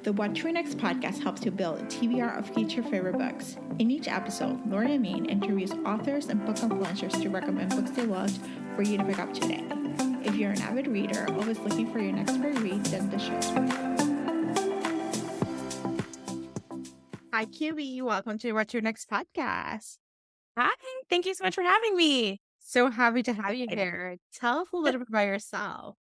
The What Your Next podcast helps you build a TBR of future favorite books. In each episode, Lori and Maine interviews authors and book influencers to recommend books they loved for you to pick up today. If you're an avid reader, always looking for your next great read, then the show's for you. Hi, QB. Welcome to What Your Next podcast. Hi, thank you so much for having me. So happy to have you here. Tell us a little bit about yourself.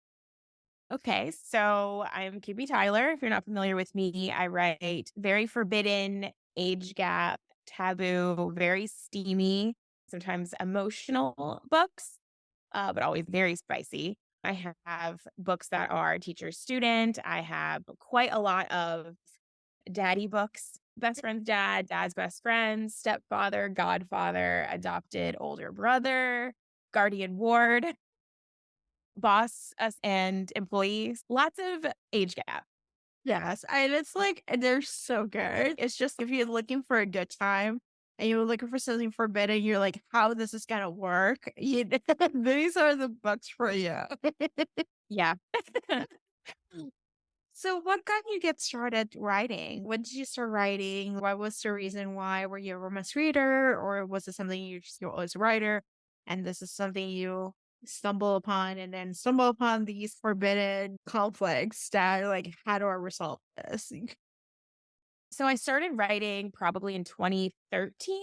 Okay, so I'm QB Tyler. If you're not familiar with me, I write very forbidden, age gap, taboo, very steamy, sometimes emotional books, but always very spicy. I have books that are teacher student. I have quite a lot of daddy books, best friend's dad, dad's best friend, stepfather, godfather, adopted older brother, guardian ward, boss and employees, lots of age gap. Yes, and it's like they're so good. It's just if you're looking for a good time and you're looking for something forbidden, you're like, how this is gonna work? These are the books for you. Yeah. So, what got you get started writing? When did you start writing? What was the reason why? Were you a romance reader, or was it something you're always a writer, and this is something you stumble upon, and then stumble upon these forbidden conflicts that like, how do I resolve this? So I started writing probably in 2013.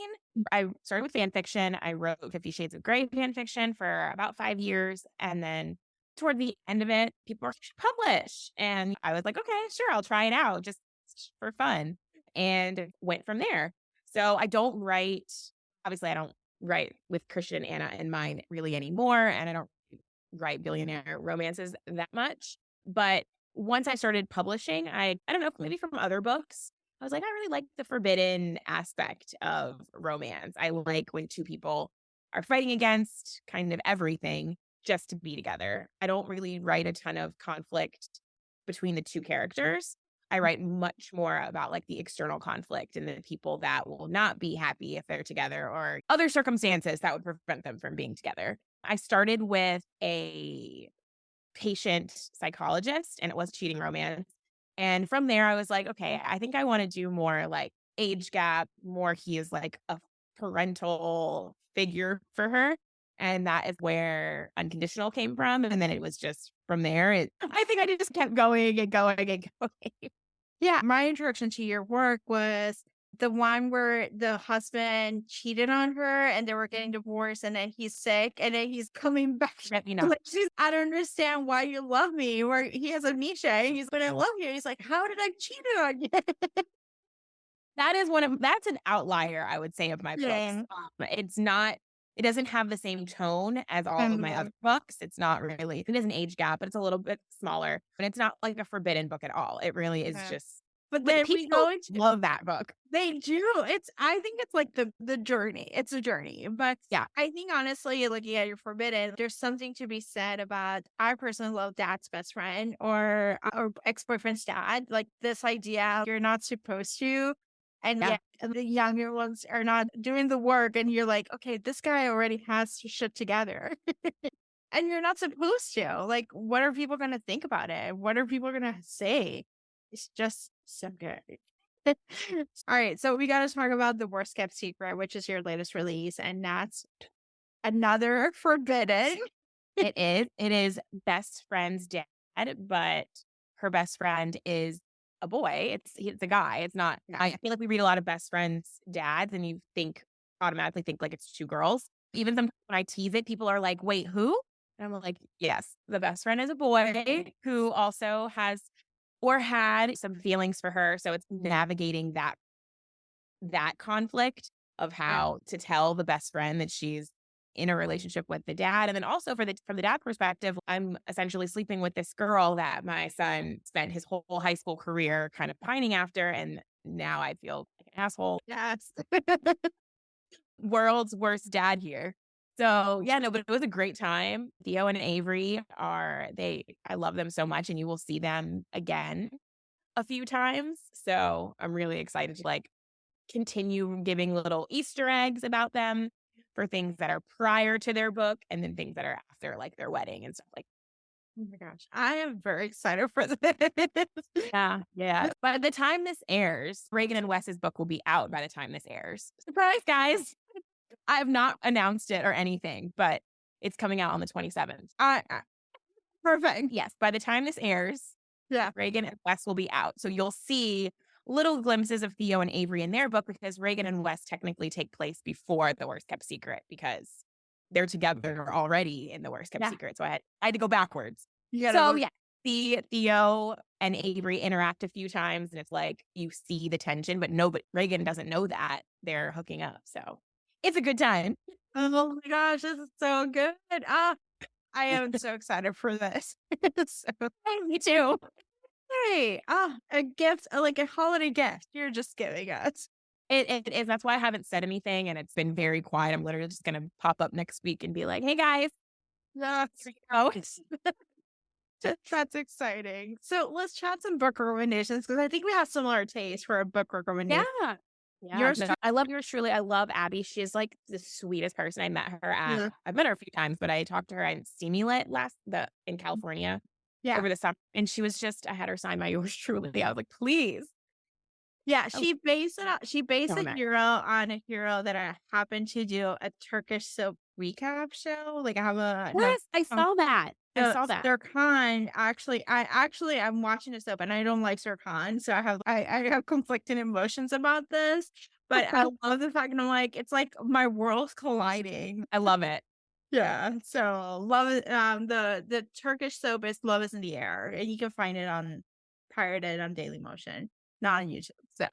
I started with fan fiction. I wrote 50 Shades of Grey fan fiction for about 5 years. And then toward the end of it, people were like, "You should publish." And I was like, okay, sure, I'll try it out just for fun. And went from there. So I don't write, obviously, I don't write with Christian and Anna in mind really anymore. And I don't write billionaire romances that much. But once I started publishing, I don't know, maybe from other books, I was like, I really like the forbidden aspect of romance. I like when two people are fighting against kind of everything just to be together. I don't really write a ton of conflict between the two characters. I write much more about like the external conflict and the people that will not be happy if they're together or other circumstances that would prevent them from being together. I started with a patient psychologist and it was cheating romance. And from there, I was like, okay, I think I want to do more like age gap, more he is like a parental figure for her. And that is where Unconditional came from. And then it was just from there. I think I just kept going and going and going. Yeah, my introduction to your work was the one where the husband cheated on her and they were getting divorced and then he's sick and then he's coming back. You know, Like, I don't understand why you love me. Where he has amnesia and he's, but I love you. He's like, how did I cheat on you? that's an outlier, I would say, of my Yeah. books. It doesn't have the same tone as all of my other books. It's not really, it is an age gap, but it's a little bit smaller. And it's not like a forbidden book at all. It really is just, But then we people go into love that book. They do. I think it's like the journey. It's a journey. But Yeah. I think honestly, looking at your forbidden, there's something to be said about I personally love dad's best friend or ex-boyfriend's dad. Like this idea you're not supposed to. And Yeah. yet the younger ones are not doing the work and you're like, okay, this guy already has shit together. And you're not supposed to. Like, what are people gonna think about it? What are people gonna say? It's just so good. All right, so we got to talk about The Worst Kept Secret, which is your latest release, and that's another forbidden. It is best friend's dad, but her best friend is a boy. It's a guy. It's not. I feel like we read a lot of best friends' dads, and you automatically think like it's two girls. Even sometimes when I tease it, people are like, "Wait, who?" And I'm like, "Yes, the best friend is a boy who also has." Or had some feelings for her. So it's navigating that conflict of how to tell the best friend that she's in a relationship with the dad. And then also from the dad perspective, I'm essentially sleeping with this girl that my son spent his whole high school career kind of pining after. And now I feel like an asshole. Yes. World's worst dad here. So yeah, no, but it was a great time. Theo and Avery I love them so much and you will see them again a few times. So I'm really excited to like continue giving little Easter eggs about them for things that are prior to their book and then things that are after like their wedding and stuff like Oh my gosh. I am very excited for this. Yeah, yeah. By the time this airs, Reagan and Wes's book will be out by the time this airs. Surprise, guys. I have not announced it or anything, but it's coming out on the 27th. I perfect. Yes, by the time this airs, Yeah. Reagan and Wes will be out. So you'll see little glimpses of Theo and Avery in their book because Reagan and Wes technically take place before The Worst Kept Secret because they're together already in The Worst Kept Yeah. Secret. So I had to go backwards. You gotta So look. yeah, the Theo and Avery interact a few times and it's like you see the tension, but no, but Reagan doesn't know that they're hooking up. So it's a good time. Oh my gosh, this is so good. I am so excited for this. So, Me too. hey, a gift, like a holiday gift you're just giving us. It is. That's why I haven't said anything and it's been very quiet. I'm literally just gonna pop up next week and be like, hey guys, That's here you go. that's exciting. So let's chat some book recommendations because I think we have similar tastes for a book recommendation. Yeah. Yeah. Yours No, too. I love yours truly. I love Abby. She's like the sweetest person. I met her at Yeah. I've met her a few times, but I talked to her at Steamylet in California Yeah. over the summer. And she was just I had her sign my yours truly. I was like, please. Yeah, Oh, she based so a nice. hero on a hero that I happened to do a Turkish soap recap show. Like I have a no, Yes, I saw that. I so saw that. Sirkan I'm watching a soap and I don't like Sirkan, so I have conflicting emotions about this. But I love the fact that I'm like, it's like my world's colliding. I love it. Yeah. So love it. The Turkish soap is Love is in the Air. And you can find it on pirated on Daily Motion, not on YouTube. So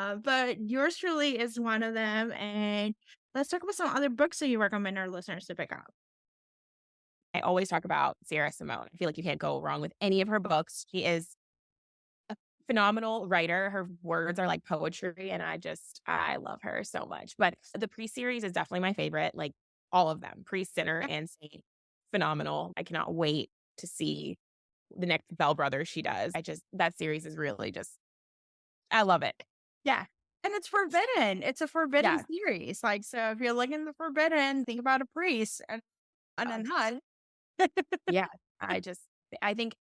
but yours truly is one of them. And let's talk about some other books that you recommend our listeners to pick up. I always talk about Sarah Simone. I feel like you can't go wrong with any of her books. She is phenomenal writer. Her words are like poetry, and I love her so much. But the Priest series is definitely my favorite. Like all of them, Priest, Sinner, and Saint, phenomenal. I cannot wait to see the next Bell Brothers she does. That series is really just I love it. Yeah. And it's forbidden. It's a forbidden Yeah. series. Like, so if you're looking the forbidden, think about a priest and a Uh, nun. yeah. I just I think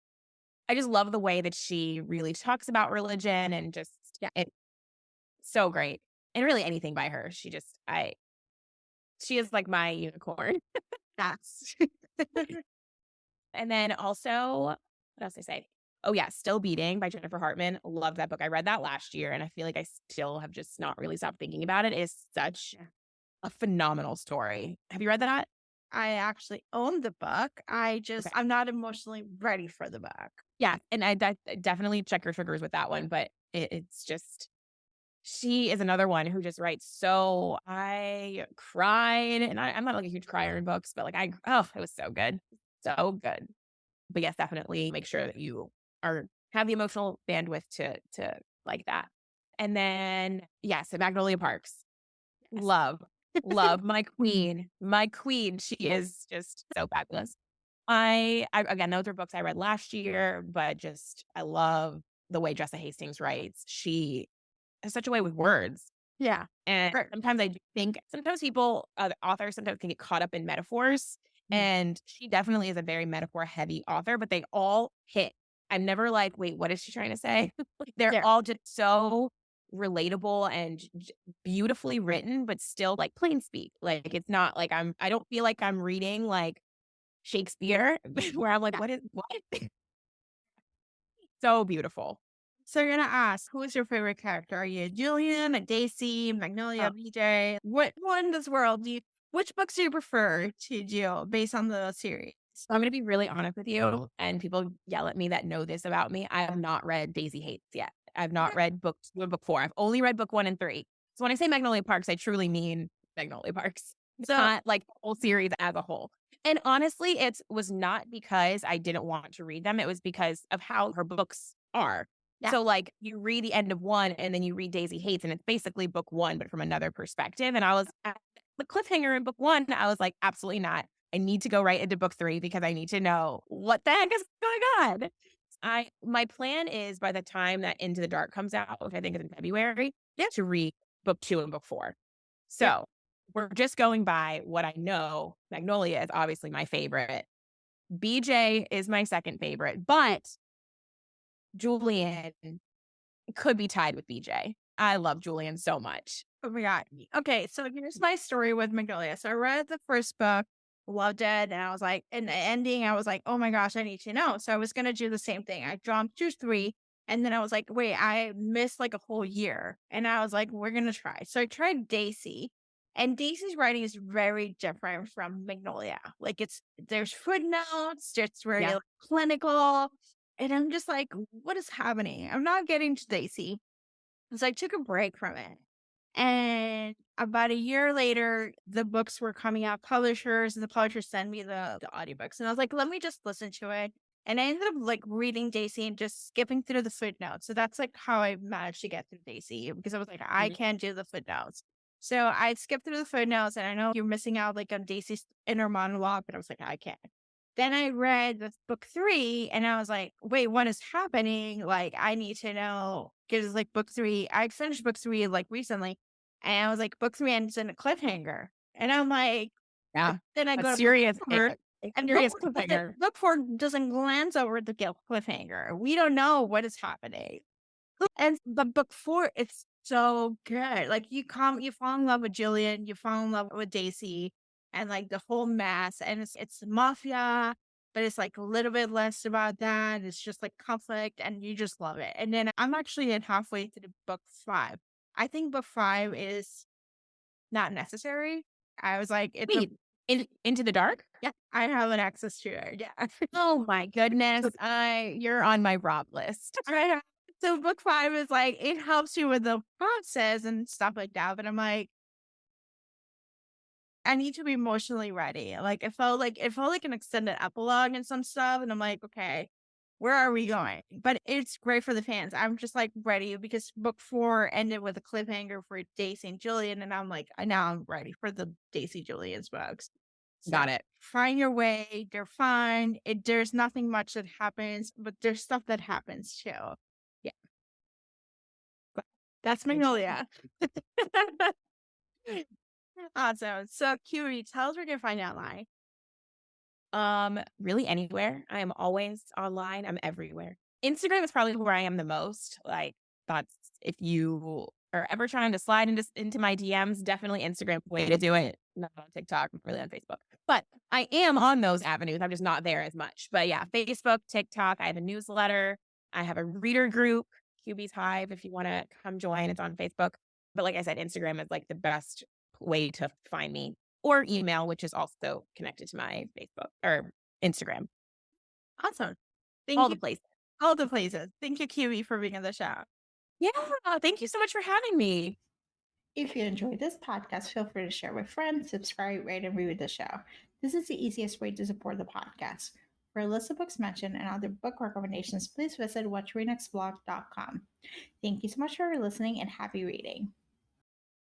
I just love the way that she really talks about religion and just Yeah. it's so great. And really anything by her. She is like my unicorn. That's And then also, what else did I say? Oh yeah, Still Beating by Jennifer Hartman. Love that book. I read that last year and I feel like I still have just not really stopped thinking about it. It is such a phenomenal story. Have you read that? I actually own the book. Okay. I'm not emotionally ready for the book. Yeah, and I definitely check your triggers with that one, but it's just she is another one who just writes so I cried and I'm not like a huge crier in books, but like it was so good. So good. But yes, definitely make sure that you have the emotional bandwidth to like that. And then yes, at Magnolia Parks. Yes. Love, love my queen. My queen. She is just so fabulous. I again, those are books I read last year, but just I love the way Jessa Hastings writes. She has such a way with words. Yeah. And Right. sometimes I do think sometimes people, authors sometimes can get caught up in metaphors. Mm. And she definitely is a very metaphor heavy author, but they all hit. I'm never like, wait, what is she trying to say? They're Yeah. all just so relatable and beautifully written, but still like plain speak. Like it's not like I don't feel like I'm reading like Shakespeare where I'm like, Yeah. what? So beautiful. So you're gonna ask, who is your favorite character? Are you a Julian, a Daisy, Magnolia, Oh, BJ? What one in this world which books do you prefer to do based on the series? so I'm gonna be really honest with you, and people yell at me that know this about me. I have not read Daisy Hates yet. I've not Okay. read book 2 and book 4. I've only read book 1 and 3. So when I say Magnolia Parks, I truly mean Magnolia Parks, So not like the whole series as a whole. And honestly, it was not because I didn't want to read them. It was because of how her books are. yeah. So like you read the end of one and then you read Daisy Hates, and it's basically book 1, but from another perspective. And I was at the cliffhanger in book 1. I was like, absolutely not. I need to go right into book 3 because I need to know what the heck is going on. My plan is by the time that Into the Dark comes out, which I think is in February, Yeah. to read book 2 and book 4. Yeah. So we're just going by what I know. Magnolia is obviously my favorite. BJ is my second favorite, but Julian could be tied with BJ. I love Julian so much. Oh my god. Okay, so here's my story with Magnolia. So I read the first book, loved it, and I was like, in the ending, I was like, oh my gosh, I need to know. So I was gonna do the same thing. I jumped to three, and then I was like, wait, I missed like a whole year. And I was like, we're gonna try. So I tried Daisy. And Daisy's writing is very different from Magnolia. Like there's footnotes, it's very Yeah. like, clinical. And I'm just like, what is happening? I'm not getting to Daisy. So I took a break from it. And about a year later, the books were coming out, publishers, and the publishers sent me the audiobooks. And I was like, let me just listen to it. And I ended up like reading Daisy and just skipping through the footnotes. So that's like how I managed to get through Daisy because I was like, I Mhm. can't do the footnotes. So I skipped through the footnotes and I know you're missing out like on Daisy's inner monologue, but I was like, I can't. Then I read the book three and I was like, wait, what is happening? Like, I need to know. Because like book three, I finished book three like recently and I was like, book three ends in a cliffhanger. And I'm like, Yeah. then I A go to book serious four, a and serious cliffhanger. book four doesn't glance over the cliffhanger. We don't know what is happening. And but book four, it's so good. Like you fall in love with Jillian, you fall in love with Daisy, and like the whole mess. And it's mafia, but it's like a little bit less about that. It's just like conflict, and you just love it. And then I'm actually in halfway through book five. I think book five is not necessary. I was like, it's a Wait, Into the Dark? yeah, I have an access to it. Yeah. Oh my goodness. You're on my rob list. I know. So book 5 is like, it helps you with the process and stuff like that, but I'm like, I need to be emotionally ready. Like, it felt like an extended epilogue and some stuff, and I'm like, "Okay, where are we going?" But it's great for the fans. I'm just, like, ready because book 4 ended with a cliffhanger for Daisy and Julian, and I'm like, now I'm ready for the Daisy Julian's books. So, Got it. find your way, they're fine. There's nothing much that happens, but there's stuff that happens too. Yeah, that's Magnolia. Awesome. So, Curie, tell us where you can find you online. Really anywhere. I am always online. I'm everywhere. Instagram is probably where I am the most. Like that's if you are ever trying to slide into my DMs, definitely Instagram way to do it. Not on TikTok, I'm really on Facebook. But I am on those avenues. I'm just not there as much. But yeah, Facebook, TikTok, I have a newsletter, I have a reader group, QB's Hive if you want to come join. It's on Facebook. But like I said, Instagram is like the best way to find me or email, which is also connected to my Facebook or Instagram, Awesome. Thank all you. the places. All the places. Thank you, Kiwi, for being on the show. Yeah, thank you so much for having me. If you enjoyed this podcast, feel free to share with friends, subscribe, rate, and review the show. This is the easiest way to support the podcast. For a list of books mentioned and other book recommendations, please visit watchrenextblog.com. Thank you so much for listening and happy reading.